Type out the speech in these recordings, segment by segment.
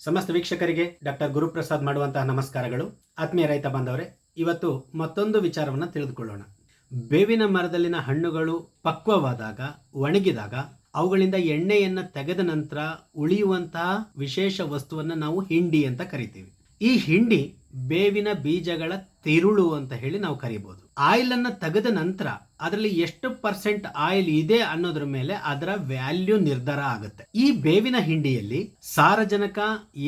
ಸಮಸ್ತ ವೀಕ್ಷಕರಿಗೆ ಡಾಕ್ಟರ್ ಗುರುಪ್ರಸಾದ್ ಮಾಡುವಂತಹ ನಮಸ್ಕಾರಗಳು. ಆತ್ಮೀಯ ರೈತ ಬಾಂಧವರೇ, ಇವತ್ತು ಮತ್ತೊಂದು ವಿಚಾರವನ್ನು ತಿಳಿದುಕೊಳ್ಳೋಣ. ಬೇವಿನ ಮರದಲ್ಲಿನ ಹಣ್ಣುಗಳು ಪಕ್ವವಾದಾಗ, ಒಣಗಿದಾಗ ಅವುಗಳಿಂದ ಎಣ್ಣೆಯನ್ನು ತೆಗೆದ ನಂತರ ಉಳಿಯುವಂತಹ ವಿಶೇಷ ವಸ್ತುವನ್ನು ನಾವು ಹಿಂಡಿ ಅಂತ ಕರಿತೀವಿ. ಈ ಹಿಂಡಿ ಬೇವಿನ ಬೀಜಗಳ ತಿರುಳು ಅಂತ ಹೇಳಿ ನಾವು ಕರಿಬಹುದು. ಆಯಿಲ್ ಅನ್ನು ತೆಗೆದ ನಂತರ ಅದರಲ್ಲಿ ಎಷ್ಟು ಪರ್ಸೆಂಟ್ ಆಯಿಲ್ ಇದೆ ಅನ್ನೋದ್ರ ಮೇಲೆ ಅದರ ವ್ಯಾಲ್ಯೂ ನಿರ್ಧಾರ ಆಗುತ್ತೆ. ಈ ಬೇವಿನ ಹಿಂಡಿಯಲ್ಲಿ ಸಾರಜನಕ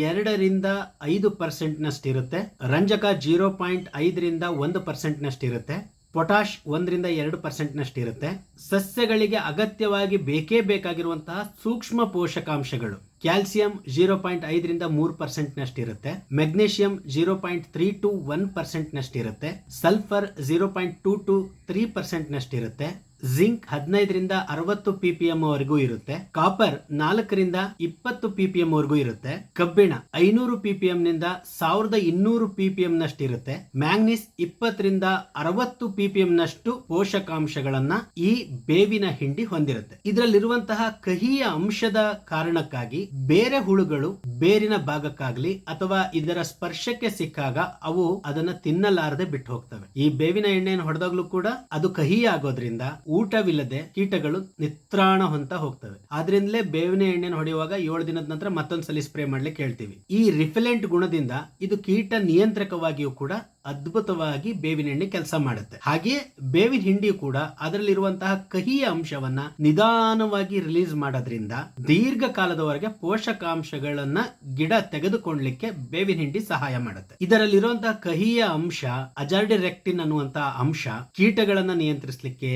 2-5% ನಷ್ಟಿರುತ್ತೆ, ರಂಜಕ 0.5 1% ನಷ್ಟಿರುತ್ತೆ, ಪೊಟಾಷ್ 1-2% ನಷ್ಟಿರುತ್ತೆ. ಸಸ್ಯಗಳಿಗೆ ಅಗತ್ಯವಾಗಿ ಬೇಕೇ ಬೇಕಾಗಿರುವಂತಹ ಸೂಕ್ಷ್ಮ ಪೋಷಕಾಂಶಗಳು ಕ್ಯಾಲ್ಸಿಯಂ 0.5-3% ನಷ್ಟಿರುತ್ತೆ, ಮೆಗ್ನೀಷಿಯಂ 0.3-1% ನಷ್ಟಿರುತ್ತೆ, ಸಲ್ಫರ್ 0.2-3% ನಷ್ಟಿರುತ್ತೆ, ಜಿಂಕ್ 15-60 ppm ವರೆಗೂ ಇರುತ್ತೆ, ಕಾಪರ್ 4-20 ppm ವರೆಗೂ ಇರುತ್ತೆ, ಕಬ್ಬಿಣ 500 ppm ನಿಂದ 1200 ppm ನಷ್ಟಿರುತ್ತೆ, ಮ್ಯಾಂಗ್ನೀಸ್ 20-60 ppm ನಷ್ಟು ಪೋಷಕಾಂಶಗಳನ್ನ ಈ ಬೇವಿನ ಹಿಂಡಿ ಹೊಂದಿರುತ್ತೆ. ಇದರಲ್ಲಿರುವಂತಹ ಕಹಿಯ ಅಂಶದ ಕಾರಣಕ್ಕಾಗಿ ಬೇರೆ ಹುಳುಗಳು ಬೇರಿನ ಭಾಗಕ್ಕಾಗ್ಲಿ ಅಥವಾ ಇದರ ಸ್ಪರ್ಶಕ್ಕೆ ಸಿಕ್ಕಾಗ ಅವು ಅದನ್ನ ತಿನ್ನಲಾರದೆ ಬಿಟ್ಟು ಹೋಗ್ತವೆ. ಈ ಬೇವಿನ ಎಣ್ಣೆಯನ್ನು ಹೊಡೆದಾಗ್ಲೂ ಕೂಡ ಅದು ಕಹಿ ಆಗೋದ್ರಿಂದ ಊಟವಿಲ್ಲದೆ ಕೀಟಗಳು ನಿತ್ರಾಣ ಹೊಂತ ಹೋಗ್ತವೆ. ಆದ್ರಿಂದಲೇ ಬೇವಿನ ಎಣ್ಣೆಯನ್ನು ಹೊಡೆಯುವಾಗ 7 ದಿನದ ನಂತರ ಮತ್ತೊಂದ್ಸಲಿ ಸ್ಪ್ರೇ ಮಾಡ್ಲಿಕ್ಕೆ ಹೇಳ್ತೀವಿ. ಈ ರಿಫೆಲೆಂಟ್ ಗುಣದಿಂದ ಇದು ಕೀಟ ನಿಯಂತ್ರಕವಾಗಿಯೂ ಕೂಡ ಅದ್ಭುತವಾಗಿ ಬೇವಿನ ಎಣ್ಣೆ ಕೆಲಸ ಮಾಡುತ್ತೆ. ಹಾಗೆಯೇ ಬೇವಿನ ಹಿಂಡಿಯು ಕೂಡ ಅದರಲ್ಲಿರುವಂತಹ ಕಹಿಯ ಅಂಶವನ್ನ ನಿಧಾನವಾಗಿ ರಿಲೀಸ್ ಮಾಡೋದ್ರಿಂದ ದೀರ್ಘಕಾಲದವರೆಗೆ ಪೋಷಕಾಂಶಗಳನ್ನ ಗಿಡ ತೆಗೆದುಕೊಳ್ಳಲಿಕ್ಕೆ ಬೇವಿನ ಹಿಂಡಿ ಸಹಾಯ ಮಾಡುತ್ತೆ. ಇದರಲ್ಲಿರುವಂತಹ ಕಹಿಯ ಅಂಶ ಅಜಾರ್ಡಿರೆಕ್ಟಿನ್ ಅನ್ನುವಂತಹ ಅಂಶ ಕೀಟಗಳನ್ನ ನಿಯಂತ್ರಿಸಲಿಕ್ಕೆ,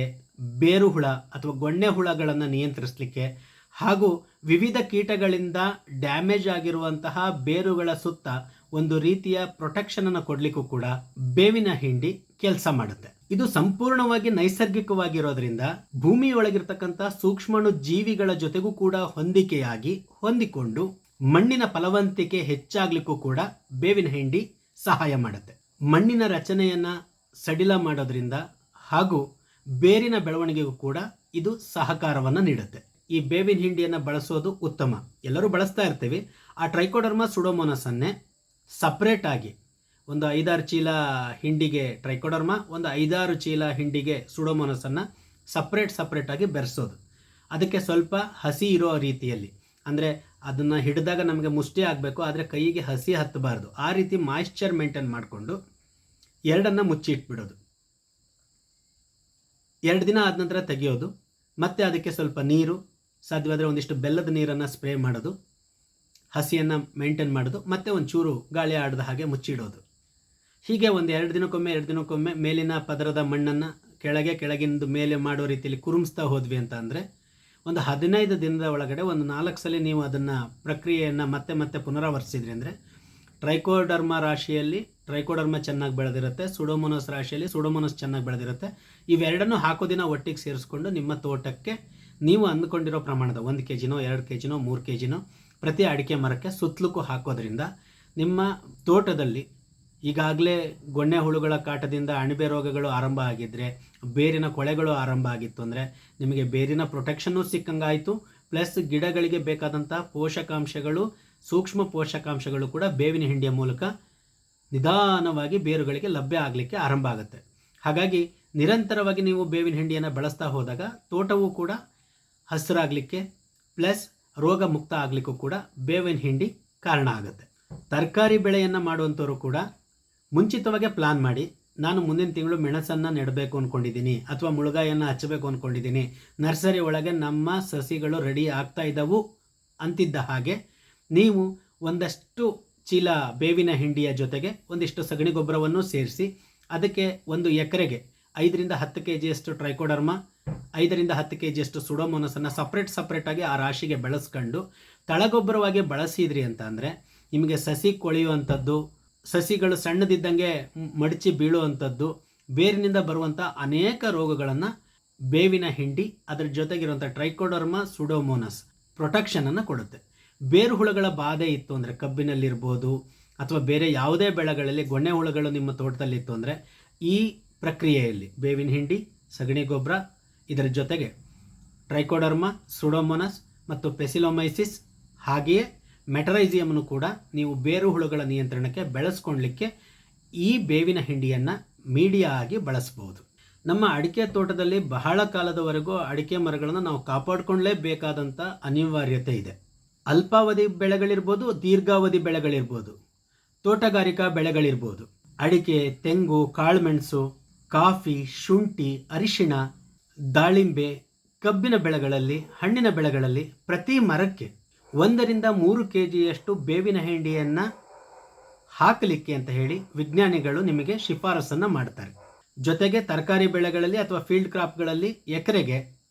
ಬೇರು ಹುಳ ಅಥವಾ ಗೊಣ್ಣೆ ಹುಳಗಳನ್ನ ನಿಯಂತ್ರಿಸಲಿಕ್ಕೆ ಹಾಗೂ ವಿವಿಧ ಕೀಟಗಳಿಂದ ಡ್ಯಾಮೇಜ್ ಆಗಿರುವಂತಹ ಬೇರುಗಳ ಸುತ್ತ ಒಂದು ರೀತಿಯ ಪ್ರೊಟೆಕ್ಷನ್ ಅನ್ನು ಕೊಡ್ಲಿಕ್ಕೂ ಕೂಡ ಬೇವಿನ ಹಿಂಡಿ ಕೆಲಸ ಮಾಡುತ್ತೆ. ಇದು ಸಂಪೂರ್ಣವಾಗಿ ನೈಸರ್ಗಿಕವಾಗಿರೋದ್ರಿಂದ ಭೂಮಿಯೊಳಗಿರ್ತಕ್ಕಂಥ ಸೂಕ್ಷ್ಮಾಣು ಜೀವಿಗಳ ಜೊತೆಗೂ ಕೂಡ ಹೊಂದಿಕೊಂಡು ಮಣ್ಣಿನ ಫಲವಂತಿಕೆ ಹೆಚ್ಚಾಗ್ಲಿಕ್ಕೂ ಕೂಡ ಬೇವಿನ ಹಿಂಡಿ ಸಹಾಯ ಮಾಡುತ್ತೆ. ಮಣ್ಣಿನ ರಚನೆಯನ್ನ ಸಡಿಲ ಮಾಡೋದ್ರಿಂದ ಹಾಗೂ ಬೇರಿನ ಬೆಳವಣಿಗೆಗೂ ಕೂಡ ಇದು ಸಹಕಾರವನ್ನು ನೀಡುತ್ತೆ. ಈ ಬೇವಿನ ಹಿಂಡಿಯನ್ನು ಬಳಸೋದು ಉತ್ತಮ. ಎಲ್ಲರೂ ಬಳಸ್ತಾ ಇರ್ತೀವಿ. ಆ ಟ್ರೈಕೋಡರ್ಮಾ ಸುಡೋಮೋನಸ್ ಅನ್ನೇ ಸಪ್ರೇಟ್ ಆಗಿ ಒಂದು 5-6 ಚೀಲ ಹಿಂಡಿಗೆ ಟ್ರೈಕೋಡರ್ಮಾ, ಒಂದು 5-6 ಚೀಲ ಹಿಂಡಿಗೆ ಸುಡೋಮೋನಸ್ ಅನ್ನ ಸಪ್ರೇಟ್ ಆಗಿ ಬೆರೆಸೋದು. ಅದಕ್ಕೆ ಸ್ವಲ್ಪ ಹಸಿ ಇರೋ ರೀತಿಯಲ್ಲಿ, ಅಂದರೆ ಅದನ್ನ ಹಿಡಿದಾಗ ನಮಗೆ ಮುಷ್ಟಿ ಆಗಬೇಕು, ಆದರೆ ಕೈಗೆ ಹಸಿ ಹತ್ತಬಾರ್ದು. ಆ ರೀತಿ ಮಾಯಿಶ್ಚರ್ ಮೇಂಟೈನ್ ಮಾಡಿಕೊಂಡು ಎರಡನ್ನ ಮುಚ್ಚಿ ಇಟ್ಬಿಡೋದು. 2 ದಿನ ಆದ ನಂತರ ತೆಗೆಯೋದು. ಮತ್ತೆ ಅದಕ್ಕೆ ಸ್ವಲ್ಪ ನೀರು, ಸಾಧ್ಯವಾದರೆ ಒಂದಿಷ್ಟು ಬೆಲ್ಲದ ನೀರನ್ನು ಸ್ಪ್ರೇ ಮಾಡೋದು, ಹಸಿಯನ್ನು ಮೇಂಟೈನ್ ಮಾಡೋದು, ಮತ್ತೆ ಒಂಚೂರು ಗಾಳಿ ಆಡದ ಹಾಗೆ ಮುಚ್ಚಿಡೋದು. ಹೀಗೆ ಒಂದು 2 ದಿನಕ್ಕೊಮ್ಮೆ ಮೇಲಿನ ಪದರದ ಮಣ್ಣನ್ನು ಕೆಳಗಿಂದ ಮೇಲೆ ಮಾಡೋ ರೀತಿಯಲ್ಲಿ ಕುರುಮಿಸ್ತಾ ಹೋದ್ವಿ ಅಂತ ಅಂದರೆ ಒಂದು 15 ದಿನದ ಒಳಗಡೆ ಒಂದು 4 ಸಲ ನೀವು ಅದನ್ನು ಪ್ರಕ್ರಿಯೆಯನ್ನು ಮತ್ತೆ ಪುನರಾವರ್ತಿಸಿದ್ರಿ ಅಂದರೆ ಟ್ರೈಕೋಡರ್ಮಾ ರಾಶಿಯಲ್ಲಿ ಟ್ರೈಕೋಡರ್ಮಾ ಚೆನ್ನಾಗಿ ಬೆಳೆದಿರುತ್ತೆ, ಸುಡೋಮೋನಸ್ ರಾಶಿಯಲ್ಲಿ ಸುಡೋಮೋನಸ್ ಚೆನ್ನಾಗಿ ಬೆಳೆದಿರುತ್ತೆ. ಇವೆರಡನ್ನು ಹಾಕೋ ದಿನ ಒಟ್ಟಿಗೆ ಸೇರಿಸ್ಕೊಂಡು ನಿಮ್ಮ ತೋಟಕ್ಕೆ ನೀವು ಅಂದುಕೊಂಡಿರೋ ಪ್ರಮಾಣದ 1 kgನೋ 2 kgನೋ 3 kgನೋ ಪ್ರತಿ ಅಡಿಕೆ ಮರಕ್ಕೆ ಸುತ್ತಲಕ್ಕೂ ಹಾಕೋದ್ರಿಂದ ನಿಮ್ಮ ತೋಟದಲ್ಲಿ ಈಗಾಗಲೇ ಗೊಣ್ಣೆ ಹುಳುಗಳ ಕಾಟದಿಂದ ಅಣಬೆ ರೋಗಗಳು ಆರಂಭ ಆಗಿದ್ದರೆ, ಬೇರಿನ ಕೊಳೆಗಳು ಆರಂಭ ಆಗಿತ್ತು ಅಂದರೆ ನಿಮಗೆ ಬೇರಿನ ಪ್ರೊಟೆಕ್ಷನ್ನು ಸಿಕ್ಕಂಗಾಯಿತು. ಪ್ಲಸ್ ಗಿಡಗಳಿಗೆ ಬೇಕಾದಂಥ ಪೋಷಕಾಂಶಗಳು, ಸೂಕ್ಷ್ಮ ಪೋಷಕಾಂಶಗಳು ಕೂಡ ಬೇವಿನ ಹಿಂಡಿಯ ಮೂಲಕ ನಿಧಾನವಾಗಿ ಬೇರುಗಳಿಗೆ ಲಭ್ಯ ಆಗಲಿಕ್ಕೆ ಆರಂಭ ಆಗುತ್ತೆ. ಹಾಗಾಗಿ ನಿರಂತರವಾಗಿ ನೀವು ಬೇವಿನ ಹಿಂಡಿಯನ್ನು ಬಳಸ್ತಾ ಹೋದಾಗ ತೋಟವೂ ಕೂಡ ಹಸಿರಾಗಲಿಕ್ಕೆ ಪ್ಲಸ್ ರೋಗ ಮುಕ್ತ ಆಗಲಿಕ್ಕೂ ಕೂಡ ಬೇವಿನ ಹಿಂಡಿ ಕಾರಣ ಆಗುತ್ತೆ. ತರಕಾರಿ ಬೆಳೆಯನ್ನು ಮಾಡುವಂಥವರು ಕೂಡ ಮುಂಚಿತವಾಗಿ ಪ್ಲಾನ್ ಮಾಡಿ, ನಾನು ಮುಂದಿನ ತಿಂಗಳು ಮೆಣಸನ್ನು ನೆಡಬೇಕು ಅಂದ್ಕೊಂಡಿದ್ದೀನಿ ಅಥವಾ ಮುಳುಗಾಯನ್ನು ಹಚ್ಚಬೇಕು ಅಂದ್ಕೊಂಡಿದ್ದೀನಿ, ನರ್ಸರಿ ಒಳಗೆ ನಮ್ಮ ಸಸಿಗಳು ರೆಡಿ ಆಗ್ತಾ ಇದ್ದವು ಅಂತಿದ್ದ ಹಾಗೆ ನೀವು ಒಂದಷ್ಟು ಚೀಲ ಬೇವಿನ ಹಿಂಡಿಯ ಜೊತೆಗೆ ಒಂದಿಷ್ಟು ಸಗಣಿ ಗೊಬ್ಬರವನ್ನು ಸೇರಿಸಿ ಅದಕ್ಕೆ 1 ಎಕರೆಗೆ 5-10 kgಯಷ್ಟು ಟ್ರೈಕೋಡರ್ಮಾ, 5-10 kgಯಷ್ಟು ಸುಡೋಮೋನಸನ್ನು ಸಪ್ರೇಟಾಗಿ ಆ ರಾಶಿಗೆ ಬೆಳೆಸ್ಕೊಂಡು ತಳಗೊಬ್ಬರವಾಗಿ ಬಳಸಿದ್ರಿ ಅಂತ ಅಂದರೆ ನಿಮಗೆ ಸಸಿ ಕೊಳೆಯುವಂಥದ್ದು, ಸಸಿಗಳು ಸಣ್ಣದಿದ್ದಂಗೆ ಮಡಚಿ ಬೀಳುವಂಥದ್ದು, ಬೇರಿನಿಂದ ಬರುವಂಥ ಅನೇಕ ರೋಗಗಳನ್ನು ಬೇವಿನ ಹಿಂಡಿ ಅದರ ಜೊತೆಗಿರುವಂಥ ಟ್ರೈಕೋಡರ್ಮಾ ಸುಡೋಮೋನಸ್ ಪ್ರೊಟೆಕ್ಷನನ್ನು ಕೊಡುತ್ತೆ. ಬೇರು ಹುಳುಗಳ ಬಾಧೆ ಇತ್ತು ಅಂದರೆ ಕಬ್ಬಿನಲ್ಲಿರ್ಬೋದು ಅಥವಾ ಬೇರೆ ಯಾವುದೇ ಬೆಳೆಗಳಲ್ಲಿ ಗೊಣ್ಣೆ ಹುಳುಗಳು ನಿಮ್ಮ ತೋಟದಲ್ಲಿತ್ತು ಅಂದರೆ ಈ ಪ್ರಕ್ರಿಯೆಯಲ್ಲಿ ಬೇವಿನ ಹಿಂಡಿ, ಸಗಣಿ ಗೊಬ್ಬರ, ಇದರ ಜೊತೆಗೆ ಟ್ರೈಕೋಡರ್ಮಾ ಸುಡೋಮೋನಸ್ ಮತ್ತು ಪೆಸಿಲೋಮೈಸಿಸ್ ಹಾಗೆಯೇ ಮೆಟರೈಸಿಯಮ್ನು ಕೂಡ ನೀವು ಬೇರು ಹುಳುಗಳ ನಿಯಂತ್ರಣಕ್ಕೆ ಬೆಳೆಸ್ಕೊಳ್ಲಿಕ್ಕೆ ಈ ಬೇವಿನ ಹಿಂಡಿಯನ್ನು ಮೀಡಿಯಾ ಆಗಿ ಬಳಸ್ಬೋದು. ನಮ್ಮ ಅಡಿಕೆ ತೋಟದಲ್ಲಿ ಬಹಳ ಕಾಲದವರೆಗೂ ಅಡಿಕೆ ಮರಗಳನ್ನು ನಾವು ಕಾಪಾಡಿಕೊಳ್ಳಲೇಬೇಕಾದಂಥ ಅನಿವಾರ್ಯತೆ ಇದೆ. ಅಲ್ಪಾವಧಿ ಬೆಳೆಗಳಿರ್ಬೋದು, ದೀರ್ಘಾವಧಿ ಬೆಳೆಗಳಿರ್ಬೋದು, ತೋಟಗಾರಿಕಾ ಬೆಳೆಗಳಿರ್ಬೋದು. ಅಡಿಕೆ, ತೆಂಗು, ಕಾಳುಮೆಣಸು, ಕಾಫಿ, ಶುಂಠಿ, ಅರಿಶಿಣ, ದಾಳಿಂಬೆ, ಕಬ್ಬಿನ ಬೆಳೆಗಳಲ್ಲಿ, ಹಣ್ಣಿನ ಬೆಳೆಗಳಲ್ಲಿ ಪ್ರತಿ ಮರಕ್ಕೆ 1-3 kgಯಷ್ಟು ಬೇವಿನ ಹಿಂಡಿಯನ್ನು ಹಾಕಲಿಕ್ಕೆ ಅಂತ ಹೇಳಿ ವಿಜ್ಞಾನಿಗಳು ನಿಮಗೆ ಶಿಫಾರಸನ್ನು ಮಾಡ್ತಾರೆ. ಜೊತೆಗೆ ತರಕಾರಿ ಬೆಳೆಗಳಲ್ಲಿ ಅಥವಾ ಫೀಲ್ಡ್ ಕ್ರಾಪ್ಗಳಲ್ಲಿ ಎಕರೆಗೆ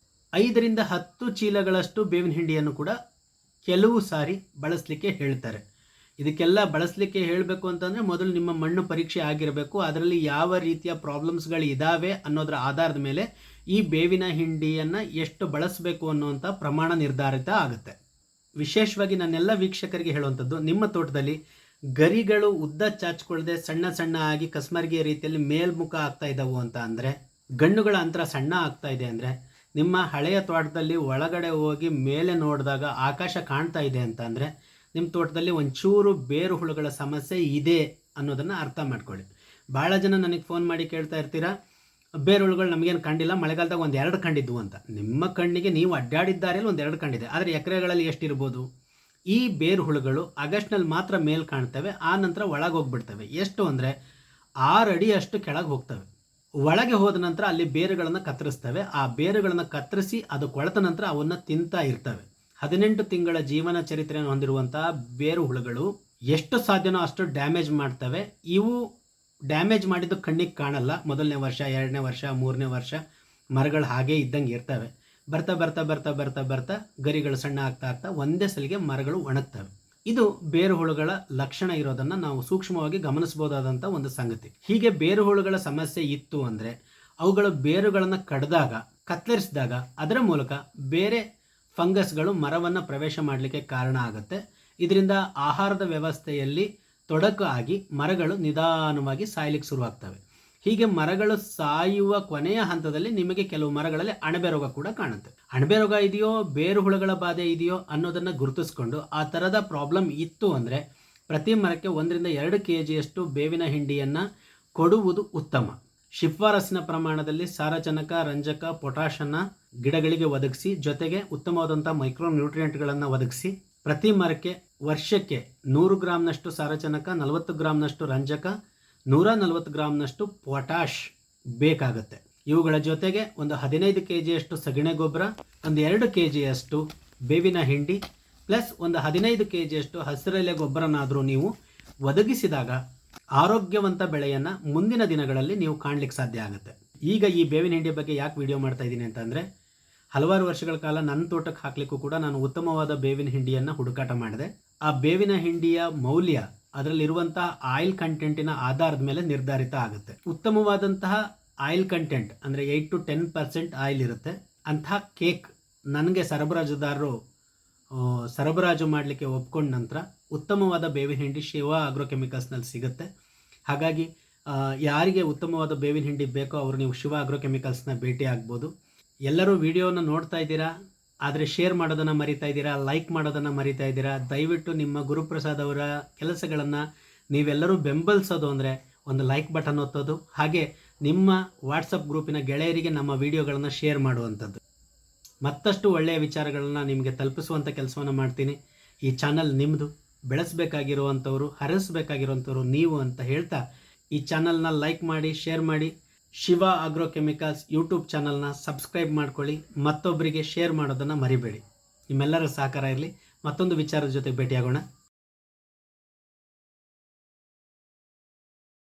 5-10 ಚೀಲಗಳಷ್ಟು ಬೇವಿನ ಹಿಂಡಿಯನ್ನು ಕೂಡ ಕೆಲವು ಸಾರಿ ಬಳಸಲಿಕ್ಕೆ ಹೇಳ್ತಾರೆ. ಇದಕ್ಕೆಲ್ಲ ಬಳಸಲಿಕ್ಕೆ ಹೇಳಬೇಕು ಅಂತಂದರೆ ಮೊದಲು ನಿಮ್ಮ ಮಣ್ಣು ಪರೀಕ್ಷೆ ಆಗಿರಬೇಕು. ಅದರಲ್ಲಿ ಯಾವ ರೀತಿಯ ಪ್ರಾಬ್ಲಮ್ಸ್ಗಳು ಇದ್ದಾವೆ ಅನ್ನೋದರ ಆಧಾರದ ಮೇಲೆ ಈ ಬೇವಿನ ಹಿಂಡಿಯನ್ನು ಎಷ್ಟು ಬಳಸಬೇಕು ಅನ್ನುವಂಥ ಪ್ರಮಾಣ ನಿರ್ಧಾರಿತ ಆಗುತ್ತೆ. ವಿಶೇಷವಾಗಿ ನನ್ನೆಲ್ಲ ವೀಕ್ಷಕರಿಗೆ ಹೇಳುವಂಥದ್ದು, ನಿಮ್ಮ ತೋಟದಲ್ಲಿ ಗರಿಗಳು ಉದ್ದ ಚಾಚಿಕೊಳ್ಳದೆ ಸಣ್ಣ ಸಣ್ಣ ಆಗಿ ಕಸ್ಮರ್ಗಿಯ ರೀತಿಯಲ್ಲಿ ಮೇಲ್ಮುಖ ಆಗ್ತಾ ಇದ್ದಾವು ಅಂತ ಅಂದರೆ, ಗಣ್ಣುಗಳ ಅಂತರ ಸಣ್ಣ ಆಗ್ತಾ ಇದೆ ಅಂದರೆ, ನಿಮ್ಮ ಹಳೆಯ ತೋಟದಲ್ಲಿ ಒಳಗಡೆ ಹೋಗಿ ಮೇಲೆ ನೋಡಿದಾಗ ಆಕಾಶ ಕಾಣ್ತಾ ಇದೆ ಅಂತ ಅಂದರೆ ನಿಮ್ಮ ತೋಟದಲ್ಲಿ ಒಂಚೂರು ಬೇರು ಹುಳುಗಳ ಸಮಸ್ಯೆ ಇದೆ ಅನ್ನೋದನ್ನು ಅರ್ಥ ಮಾಡ್ಕೊಳ್ಳಿ. ಭಾಳ ಜನ ನನಗೆ ಫೋನ್ ಮಾಡಿ ಕೇಳ್ತಾ ಇರ್ತೀರಾ, ಬೇರು ಹುಳುಗಳು ನಮಗೇನು ಕಂಡಿಲ್ಲ, ಮಳೆಗಾಲದಾಗ 1-2 ಕಂಡಿದ್ವು ಅಂತ. ನಿಮ್ಮ ಕಣ್ಣಿಗೆ ನೀವು ಅಡ್ಡಾಡಿದ್ದಾರೆ 1-2 ಕಂಡಿದೆ, ಆದರೆ ಎಕರೆಗಳಲ್ಲಿ ಎಷ್ಟಿರ್ಬೋದು? ಈ ಬೇರು ಹುಳುಗಳು ಆಗಸ್ಟ್ನಲ್ಲಿ ಮಾತ್ರ ಮೇಲ್ ಕಾಣ್ತವೆ, ಆ ನಂತರ ಒಳಗೆ ಹೋಗ್ಬಿಡ್ತವೆ. ಎಷ್ಟು ಅಂದರೆ 6 ಅಡಿ ಅಷ್ಟು ಕೆಳಗೆ ಹೋಗ್ತವೆ. ಒಳಗೆ ಹೋದ ನಂತರ ಅಲ್ಲಿ ಬೇರುಗಳನ್ನು ಕತ್ತರಿಸ್ತವೆ. ಆ ಬೇರುಗಳನ್ನು ಕತ್ತರಿಸಿ ಅದು ಕೊಳೆತ ನಂತರ ಅವನ್ನು ತಿಂತಾ ಇರ್ತವೆ. 18 ತಿಂಗಳ ಜೀವನ ಚರಿತ್ರೆಯನ್ನು ಹೊಂದಿರುವಂತಹ ಬೇರು ಹುಳುಗಳು ಎಷ್ಟು ಸಾಧ್ಯನೋ ಅಷ್ಟು ಡ್ಯಾಮೇಜ್ ಮಾಡ್ತವೆ. ಇವು ಡ್ಯಾಮೇಜ್ ಮಾಡಿದ್ದು ಕಣ್ಣಿಗೆ ಕಾಣಲ್ಲ. 1ನೇ ವರ್ಷ, 2ನೇ ವರ್ಷ, 3ನೇ ವರ್ಷ ಮರಗಳು ಹಾಗೇ ಇದ್ದಂಗೆ ಇರ್ತವೆ. ಬರ್ತಾ ಬರ್ತಾ ಬರ್ತಾ ಬರ್ತಾ ಬರ್ತಾ ಗರಿಗಳು ಸಣ್ಣ ಆಗ್ತಾ ಆಗ್ತಾ ಒಂದೇ ಸಲಿಗೆ ಮರಗಳು ಒಣಗ್ತವೆ. ಇದು ಬೇರು ಹುಳುಗಳ ಲಕ್ಷಣ ಇರೋದನ್ನು ನಾವು ಸೂಕ್ಷ್ಮವಾಗಿ ಗಮನಿಸಬಹುದಾದಂಥ ಒಂದು ಸಂಗತಿ. ಹೀಗೆ ಬೇರು ಹುಳುಗಳ ಸಮಸ್ಯೆ ಇತ್ತು ಅಂದರೆ ಅವುಗಳ ಬೇರುಗಳನ್ನು ಕಡ್ದಾಗ, ಕತ್ತರಿಸಿದಾಗ ಅದರ ಮೂಲಕ ಬೇರೆ ಫಂಗಸ್ಗಳು ಮರವನ್ನು ಪ್ರವೇಶ ಮಾಡಲಿಕ್ಕೆ ಕಾರಣ ಆಗುತ್ತೆ. ಇದರಿಂದ ಆಹಾರದ ವ್ಯವಸ್ಥೆಯಲ್ಲಿ ತೊಡಕು ಆಗಿ ಮರಗಳು ನಿಧಾನವಾಗಿ ಸಾಯಲಿಕ್ಕೆ ಶುರುವಾಗ್ತವೆ. ಹೀಗೆ ಮರಗಳು ಸಾಯುವ ಕೊನೆಯ ಹಂತದಲ್ಲಿ ನಿಮಗೆ ಕೆಲವು ಮರಗಳಲ್ಲಿ ಅಣಬೆ ರೋಗ ಕೂಡ ಕಾಣುತ್ತೆ. ಅಣಬೆ ರೋಗ ಇದೆಯೋ, ಬೇರು ಹುಳುಗಳ ಬಾಧೆ ಇದೆಯೋ ಅನ್ನೋದನ್ನು ಗುರುತಿಸ್ಕೊಂಡು ಆ ಥರದ ಪ್ರಾಬ್ಲಮ್ ಇತ್ತು ಅಂದರೆ ಪ್ರತಿ ಮರಕ್ಕೆ 1-2 kgಯಷ್ಟು ಬೇವಿನ ಹಿಂಡಿಯನ್ನು ಕೊಡುವುದು ಉತ್ತಮ. ಶಿಫಾರಸಿನ ಪ್ರಮಾಣದಲ್ಲಿ ಸಾರಜನಕ, ರಂಜಕ, ಪೊಟ್ಯಾಷನ್ನು ಗಿಡಗಳಿಗೆ ಒದಗಿಸಿ, ಜೊತೆಗೆ ಉತ್ತಮವಾದಂಥ ಮೈಕ್ರೋ ನ್ಯೂಟ್ರಿಯೆಂಟ್ಗಳನ್ನು ಒದಗಿಸಿ ಪ್ರತಿ ಮರಕ್ಕೆ ವರ್ಷಕ್ಕೆ 100 ಗ್ರಾಮ್ನಷ್ಟು ಸಾರಜನಕ, 40 ಗ್ರಾಮ್ನಷ್ಟು ರಂಜಕ, 140 ಗ್ರಾಮ್ನಷ್ಟು ಪೊಟ್ಯಾಷ್ ಬೇಕಾಗುತ್ತೆ. ಇವುಗಳ ಜೊತೆಗೆ ಒಂದು 15 kgಯಷ್ಟು ಸಗಣಿ ಗೊಬ್ಬರ, 2 kgಯಷ್ಟು ಬೇವಿನ ಹಿಂಡಿ ಪ್ಲಸ್ ಒಂದು 15 kgಯಷ್ಟು ಹಸಿರೆಲೆ ಗೊಬ್ಬರನಾದರೂ ನೀವು ಒದಗಿಸಿದಾಗ ಆರೋಗ್ಯವಂತ ಬೆಳೆಯನ್ನು ಮುಂದಿನ ದಿನಗಳಲ್ಲಿ ನೀವು ಕಾಣಲಿಕ್ಕೆ ಸಾಧ್ಯ ಆಗುತ್ತೆ. ಈಗ ಈ ಬೇವಿನ ಹಿಂಡಿ ಬಗ್ಗೆ ಯಾಕೆ ವಿಡಿಯೋ ಮಾಡ್ತಾ ಇದ್ದೀನಿ ಅಂತಂದರೆ, ಹಲವಾರು ವರ್ಷಗಳ ಕಾಲ ನನ್ನ ತೋಟಕ್ಕೆ ಹಾಕಲಿಕ್ಕೂ ಕೂಡ ನಾನು ಉತ್ತಮವಾದ ಬೇವಿನ ಹಿಂಡಿಯನ್ನು ಹುಡುಕಾಟ ಮಾಡಿದೆ. ಆ ಬೇವಿನ ಹಿಂಡಿಯ ಮೌಲ್ಯ ಅದರಲ್ಲಿರುವಂತಹ ಆಯಿಲ್ ಕಂಟೆಂಟಿನ ಆಧಾರದ ಮೇಲೆ ನಿರ್ಧಾರಿತ ಆಗುತ್ತೆ. ಉತ್ತಮವಾದಂತಹ ಆಯಿಲ್ ಕಂಟೆಂಟ್ ಅಂದರೆ 8-10% ಆಯಿಲ್ ಇರುತ್ತೆ. ಅಂತಹ ಕೇಕ್ ನನಗೆ ಸರಬರಾಜು ಮಾಡಲಿಕ್ಕೆ ಒಪ್ಕೊಂಡ ನಂತರ ಉತ್ತಮವಾದ ಬೇವಿನ ಹಿಂಡಿ ಶಿವ ಅಗ್ರೋಕೆಮಿಕಲ್ಸ್ನಲ್ಲಿ ಸಿಗುತ್ತೆ. ಹಾಗಾಗಿ ಯಾರಿಗೆ ಉತ್ತಮವಾದ ಬೇವಿನ ಹಿಂಡಿ ಬೇಕೋ ಅವರು ನೀವು ಶಿವ ಅಗ್ರೋಕೆಮಿಕಲ್ಸ್ನ ಭೇಟಿ ಆಗ್ಬೋದು. ಎಲ್ಲರೂ ವಿಡಿಯೋನ ನೋಡ್ತಾ ಇದ್ದೀರಾ, ಆದರೆ ಶೇರ್ ಮಾಡೋದನ್ನು ಮರಿತಾ ಇದ್ದೀರಾ, ಲೈಕ್ ಮಾಡೋದನ್ನು ಮರಿತಾ ಇದ್ದೀರಾ. ದಯವಿಟ್ಟು ನಿಮ್ಮ ಗುರುಪ್ರಸಾದ್ ಅವರ ಕೆಲಸಗಳನ್ನು ನೀವೆಲ್ಲರೂ ಬೆಂಬಲಿಸೋದು ಅಂದರೆ ಒಂದು ಲೈಕ್ ಬಟನ್ ಒತ್ತೋದು, ಹಾಗೆ ನಿಮ್ಮ ವಾಟ್ಸಪ್ ಗ್ರೂಪಿನ ಗೆಳೆಯರಿಗೆ ನಮ್ಮ ವಿಡಿಯೋಗಳನ್ನು ಶೇರ್ ಮಾಡುವಂಥದ್ದು. ಮತ್ತಷ್ಟು ಒಳ್ಳೆಯ ವಿಚಾರಗಳನ್ನು ನಿಮಗೆ ತಲುಪಿಸುವಂಥ ಕೆಲಸವನ್ನು ಮಾಡ್ತೀನಿ. ಈ ಚಾನಲ್ ನಿಮ್ಮದು, ಬೆಳೆಸಬೇಕಾಗಿರುವಂಥವ್ರು, ಹರಿಸಬೇಕಾಗಿರುವಂಥವ್ರು ನೀವು ಅಂತ ಹೇಳ್ತಾ ಈ ಚಾನಲ್ನ ಲೈಕ್ ಮಾಡಿ, ಶೇರ್ ಮಾಡಿ. ಶಿವ ಅಗ್ರೋಕೆಮಿಕಲ್ಸ್ ಯೂಟ್ಯೂಬ್ ಚಾನಲ್ನ ಸಬ್ಸ್ಕ್ರೈಬ್ ಮಾಡ್ಕೊಳ್ಳಿ. ಮತ್ತೊಬ್ಬರಿಗೆ ಶೇರ್ ಮಾಡೋದನ್ನು ಮರಿಬೇಡಿ. ನಿಮ್ಮೆಲ್ಲರ ಸಹಕಾರ ಇರಲಿ. ಮತ್ತೊಂದು ವಿಚಾರದ ಜೊತೆ ಭೇಟಿಯಾಗೋಣ.